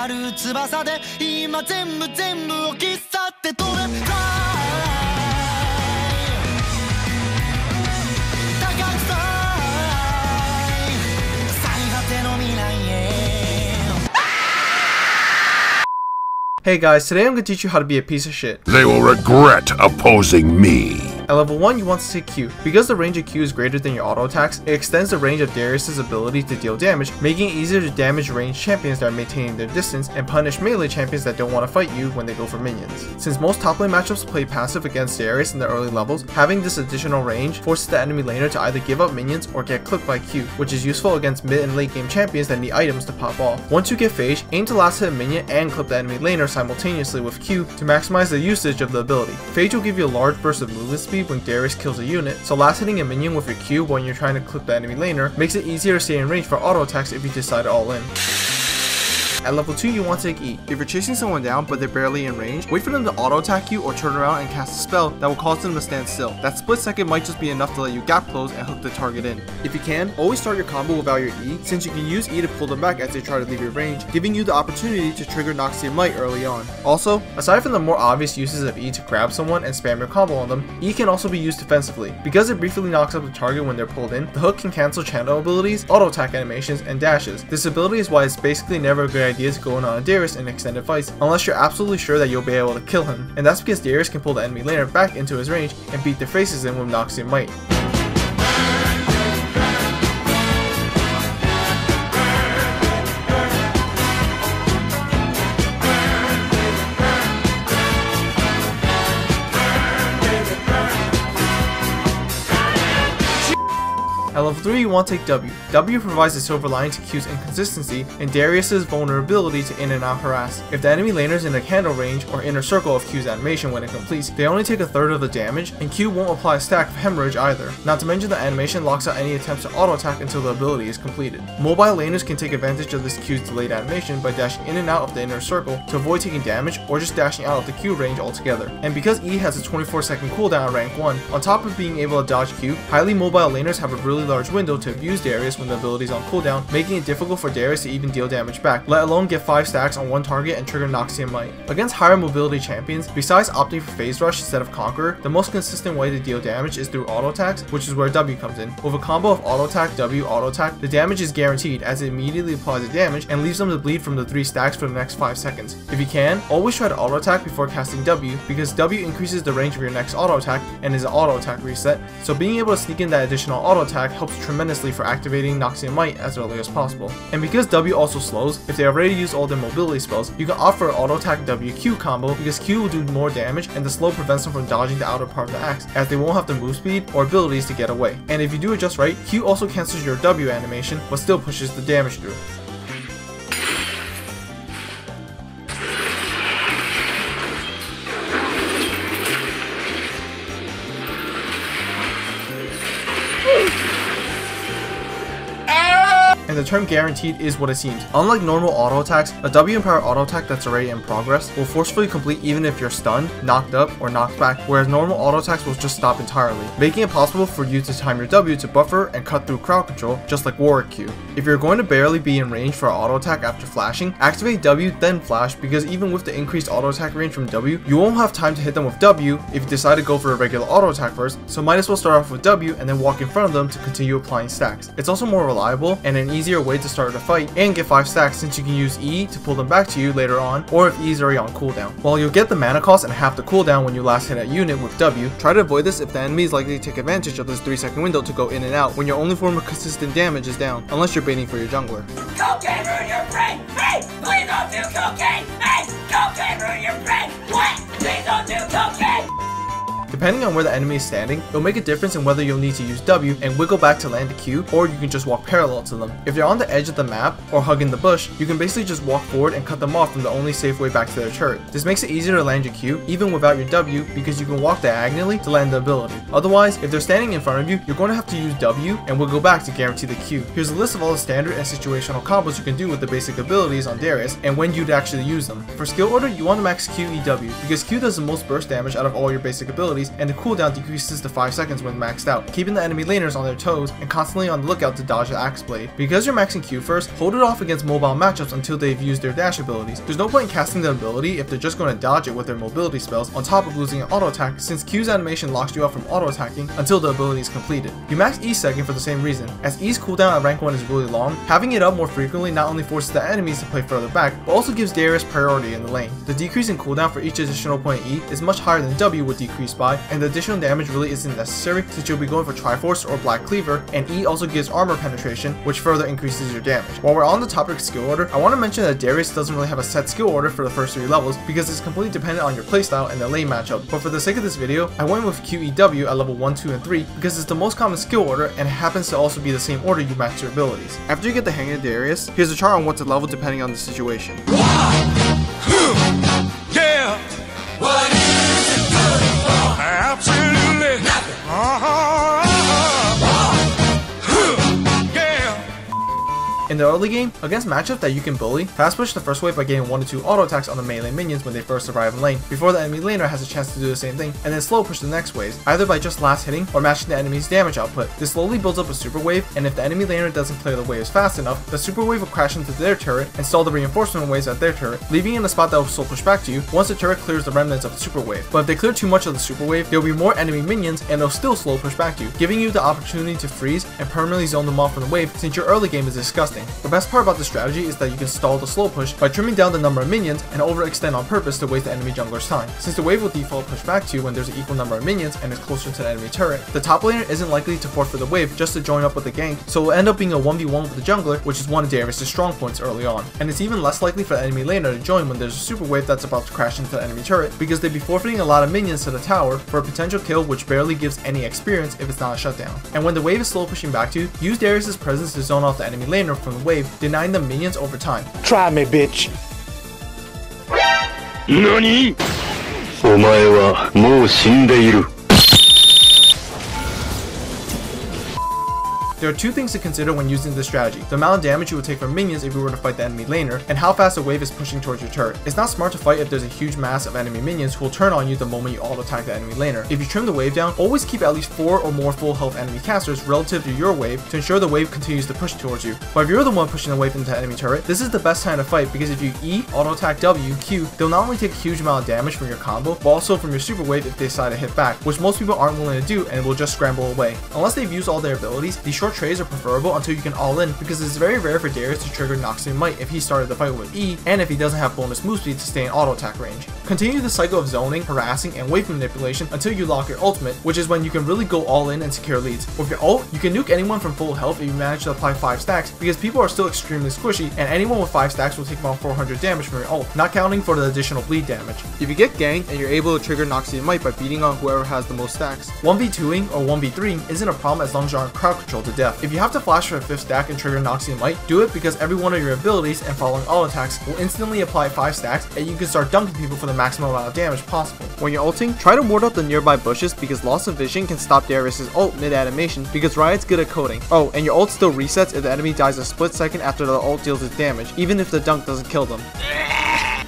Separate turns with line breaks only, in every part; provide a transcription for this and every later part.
る翼で今全部を切っ去って飛べ高くさい最果ての未来へ
Hey guys, today I'm going to teach you how to be a piece of shit.
They will regret opposing me.
At level 1, you want to take Q. Because the range of Q is greater than your auto attacks, it extends the range of Darius' ability to deal damage, making it easier to damage ranged champions that are maintaining their distance, and punish melee champions that don't want to fight you when they go for minions. Since most top lane matchups play passive against Darius in the early levels, having this additional range forces the enemy laner to either give up minions or get clipped by Q, which is useful against mid and late game champions that need items to pop off. Once you get Phage, aim to last hit a minion and clip the enemy laner simultaneously with Q to maximize the usage of the ability. Phage will give you a large burst of movement speed when Darius kills a unit, so last hitting a minion with your Q when you're trying to clip the enemy laner makes it easier to stay in range for auto attacks if you decide to all in. At level 2, you want to take E. If you're chasing someone down but they're barely in range, wait for them to auto attack you or turn around and cast a spell that will cause them to stand still. That split second might just be enough to let you gap close and hook the target in. If you can, always start your combo without your E, since you can use E to pull them back as they try to leave your range, giving you the opportunity to trigger Noxian Might early on. Also, aside from the more obvious uses of E to grab someone and spam your combo on them, E can also be used defensively. Because it briefly knocks up the target when they're pulled in, the hook can cancel channel abilities, auto attack animations, and dashes. This ability is why it's basically never a good idea to go in on a Darius in extended fights unless you're absolutely sure that you'll be able to kill him, and that's because Darius can pull the enemy laner back into his range and beat their faces in with Noxian Might. At level 3, you want to take W. W provides a silver lining to Q's inconsistency and Darius' vulnerability to in and out harass. If the enemy laner is in the candle range or inner circle of Q's animation when it completes, they only take a third of the damage, and Q won't apply a stack of hemorrhage either. Not to mention the animation locks out any attempts to auto attack until the ability is completed. Mobile laners can take advantage of this Q's delayed animation by dashing in and out of the inner circle to avoid taking damage or just dashing out of the Q range altogether. And because E has a 24-second cooldown at rank 1, on top of being able to dodge Q, highly mobile laners have a really large window to abuse Darius when the ability is on cooldown, making it difficult for Darius to even deal damage back, let alone get 5 stacks on one target and trigger Noxian Might. Against higher mobility champions, besides opting for Phase Rush instead of Conqueror, the most consistent way to deal damage is through auto attacks, which is where W comes in. With a combo of auto attack, W, auto attack, the damage is guaranteed as it immediately applies the damage and leaves them to bleed from the 3 stacks for the next 5 seconds. If you can, always try to auto attack before casting W, because W increases the range of your next auto attack and is an auto attack reset, so being able to sneak in that additional auto attack helps tremendously for activating Noxian Might as early as possible. And because W also slows, if they already use all their mobility spells, you can opt for an auto attack WQ combo because Q will do more damage and the slow prevents them from dodging the outer part of the axe, as they won't have the move speed or abilities to get away. And if you do it just right, Q also cancels your W animation but still pushes the damage through. And the term guaranteed is what it seems. Unlike normal auto attacks, a W-empowered auto attack that's already in progress will forcefully complete even if you're stunned, knocked up, or knocked back, whereas normal auto attacks will just stop entirely, making it possible for you to time your W to buffer and cut through crowd control, just like Warwick Q. If you're going to barely be in range for an auto attack after flashing, activate W then flash, because even with the increased auto attack range from W, you won't have time to hit them with W if you decide to go for a regular auto attack first, so might as well start off with W and then walk in front of them to continue applying stacks. It's also more reliable and an easier way to start a fight and get 5 stacks, since you can use E to pull them back to you later on, or if E is already on cooldown. While you'll get the mana cost and half the cooldown when you last hit a unit with W, try to avoid this if the enemy is likely to take advantage of this 3-second window to go in and out when your only form of consistent damage is down, unless you're baiting for your jungler.
Cocaine ruin your brain! Hey! Please don't do cocaine! Hey! Cocaine ruin your brain! What? Please don't do cocaine!
Depending on where the enemy is standing, it'll make a difference in whether you'll need to use W and wiggle back to land the Q, or you can just walk parallel to them. If they're on the edge of the map or hugging the bush, you can basically just walk forward and cut them off from the only safe way back to their turret. This makes it easier to land your Q even without your W, because you can walk diagonally to land the ability. Otherwise, if they're standing in front of you, you're going to have to use W and wiggle back to guarantee the Q. Here's a list of all the standard and situational combos you can do with the basic abilities on Darius and when you'd actually use them. For skill order, you want to max Q, E, W, because Q does the most burst damage out of all your basic abilities abilities, and the cooldown decreases to 5 seconds when maxed out, keeping the enemy laners on their toes and constantly on the lookout to dodge the Axe Blade. Because you're maxing Q first, hold it off against mobile matchups until they've used their dash abilities. There's no point in casting the ability if they're just going to dodge it with their mobility spells on top of losing an auto attack, since Q's animation locks you out from auto attacking until the ability is completed. You max E second for the same reason. As E's cooldown at rank 1 is really long, having it up more frequently not only forces the enemies to play further back, but also gives Darius priority in the lane. The decrease in cooldown for each additional point E is much higher than W would decrease by, and the additional damage really isn't necessary since you'll be going for Triforce or Black Cleaver, and E also gives armor penetration, which further increases your damage. While we're on the topic of skill order, I want to mention that Darius doesn't really have a set skill order for the first 3 levels because it's completely dependent on your playstyle and the lane matchup, but for the sake of this video, I went with QEW at level 1, 2, and 3 because it's the most common skill order and it happens to also be the same order you max your abilities. After you get the hang of Darius, here's a chart on what to level depending on the situation.
Yeah. What is it good for? Absolutely nothing.
In the early game, against matchups that you can bully, fast push the first wave by getting 1 to 2 auto attacks on the melee minions when they first arrive in lane, before the enemy laner has a chance to do the same thing, and then slow push the next waves, either by just last hitting or matching the enemy's damage output. This slowly builds up a super wave, and if the enemy laner doesn't clear the waves fast enough, the super wave will crash into their turret and stall the reinforcement waves at their turret, leaving you in a spot that will slow push back to you once the turret clears the remnants of the super wave. But if they clear too much of the super wave, there will be more enemy minions and they'll still slow push back to you, giving you the opportunity to freeze and permanently zone them off from the wave since your early game is disgusting. The best part about this strategy is that you can stall the slow push by trimming down the number of minions and overextend on purpose to waste the enemy jungler's time. Since the wave will default push back to you when there's an equal number of minions and is closer to the enemy turret, the top laner isn't likely to forfeit the wave just to join up with the gank, so it will end up being a 1v1 with the jungler, which is one of Darius' strong points early on. And it's even less likely for the enemy laner to join when there's a super wave that's about to crash into the enemy turret, because they'd be forfeiting a lot of minions to the tower for a potential kill which barely gives any experience if it's not a shutdown. And when the wave is slow pushing back to you, use Darius' presence to zone off the enemy laner from the wave, denying them minions over time.
Try me, bitch.
NANI?! お前はもう死んでいる。
There are 2 things to consider when using this strategy: the amount of damage you would take from minions if you were to fight the enemy laner, and how fast a wave is pushing towards your turret. It's not smart to fight if there's a huge mass of enemy minions who will turn on you the moment you auto attack the enemy laner. If you trim the wave down, always keep at least 4 or more full health enemy casters relative to your wave to ensure the wave continues to push towards you. But if you're the one pushing the wave into the enemy turret, this is the best time to fight, because if you E, auto attack W, Q, they'll not only take a huge amount of damage from your combo, but also from your super wave if they decide to hit back, which most people aren't willing to do and will just scramble away. Unless they've used all their abilities, these short trades are preferable until you can all in, because it's very rare for Darius to trigger Noxian Might if he started the fight with E, and if he doesn't have bonus move speed to stay in auto attack range. Continue the cycle of zoning, harassing, and wave manipulation until you lock your ultimate, which is when you can really go all in and secure leads. With your ult, you can nuke anyone from full health if you manage to apply 5 stacks, because people are still extremely squishy, and anyone with 5 stacks will take about 400 damage from your ult, not counting for the additional bleed damage. If you get ganked and you're able to trigger Noxian Might by beating on whoever has the most stacks, 1v2ing or 1v3ing isn't a problem as long as you're on crowd control to death. If you have to flash for a 5th stack and trigger Noxian Might, do it, because every one of your abilities and following auto attacks will instantly apply 5 stacks, and you can start dunking people for the maximum amount of damage possible. When you're ulting, try to ward up the nearby bushes, because loss of vision can stop Darius' ult mid-animation, because Riot's good at coding. Oh, and your ult still resets if the enemy dies a split second after the ult deals its damage, even if the dunk doesn't kill them.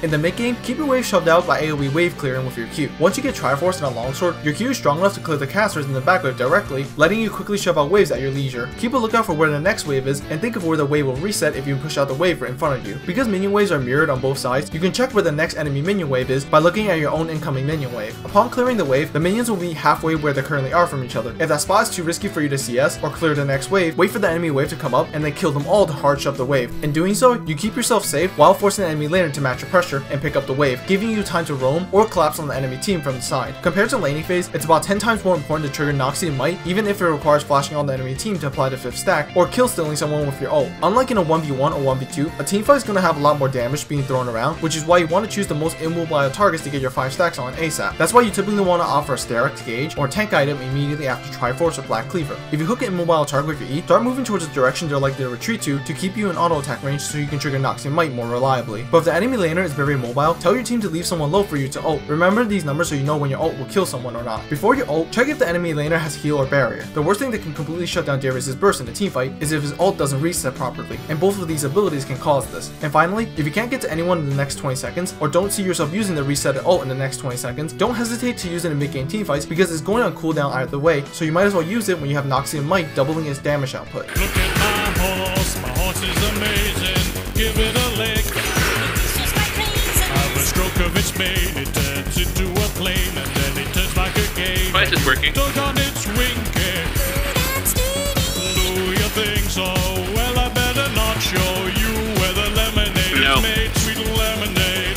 In the mid game, keep your wave shoved out by AoE wave clearing with your Q. Once you get Triforce and a longsword, your Q is strong enough to clear the casters in the back wave directly, letting you quickly shove out waves at your leisure. Keep a lookout for where the next wave is, and think of where the wave will reset if you push out the wave right in front of you. Because minion waves are mirrored on both sides, you can check where the next enemy minion wave is by looking at your own incoming minion wave. Upon clearing the wave, the minions will be halfway where they currently are from each other. If that spot is too risky for you to CS or clear the next wave, wait for the enemy wave to come up and then kill them all to hard shove the wave. In doing so, you keep yourself safe while forcing the enemy laner to match your pressure and pick up the wave, giving you time to roam or collapse on the enemy team from the side. Compared to laning phase, it's about 10 times more important to trigger Noxian Might, even if it requires flashing on the enemy team to apply the 5th stack, or kill stealing someone with your ult. Unlike in a 1v1 or 1v2, a team fight is going to have a lot more damage being thrown around, which is why you want to choose the most immobile targets to get your 5 stacks on ASAP. That's why you typically want to offer a Sterex Gauge or tank item immediately after Triforce or Black Cleaver. If you hook an immobile target with your E, start moving towards the direction they're likely to retreat to keep you in auto attack range so you can trigger Noxian Might more reliably. But if the enemy laner is very mobile, tell your team to leave someone low for you to ult. Remember these numbers so you know when your ult will kill someone or not. Before you ult, check if the enemy laner has heal or barrier. The worst thing that can completely shut down Darius' burst in a teamfight is if his ult doesn't reset properly, and both of these abilities can cause this. And finally, if you can't get to anyone in the next 20 seconds, or don't see yourself using the reset ult in the next 20 seconds, don't hesitate to use it in mid-game teamfights because it's going on cooldown either way, so you might as well use it when you have Noxian Might doubling its damage output.
Look at my horse is amazing, give it a lick. Have a stroke of its mane, it turns into a plane, and then it turns like a game.
Device is working.
Dog on its wing kick. Do your thing so well, I better not show you where the lemonade is made, sweet lemonade.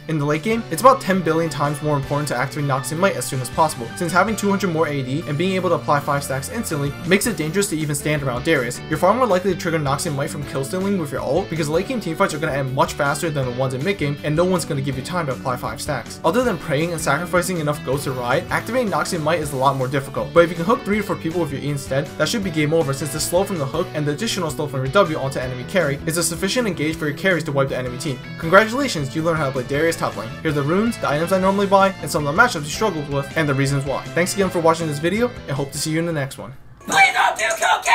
In the late game, it's about 10 billion times more important to activate Noxian Might as soon as possible, since having 200 more AD and being able to apply 5 stacks instantly makes it dangerous to even stand around Darius. You're far more likely to trigger Noxian Might from kill stealing with your ult, because late game teamfights are going to end much faster than the ones in mid game, and no one's going to give you time to apply 5 stacks. Other than praying and sacrificing enough goats to ride, activating Noxian Might is a lot more difficult, but if you can hook 3 to 4 people with your E instead, that should be game over, since the slow from the hook and the additional slow from your W onto enemy carry is a sufficient engage for your carries to wipe the enemy team. Congratulations, you learned how to play Darius top lane. Here are the runes, the items I normally buy, and some of the matchups you struggled with, and the reasons why. Thanks again for watching this video, and hope to see you in the next one.
Please don't do cocaine!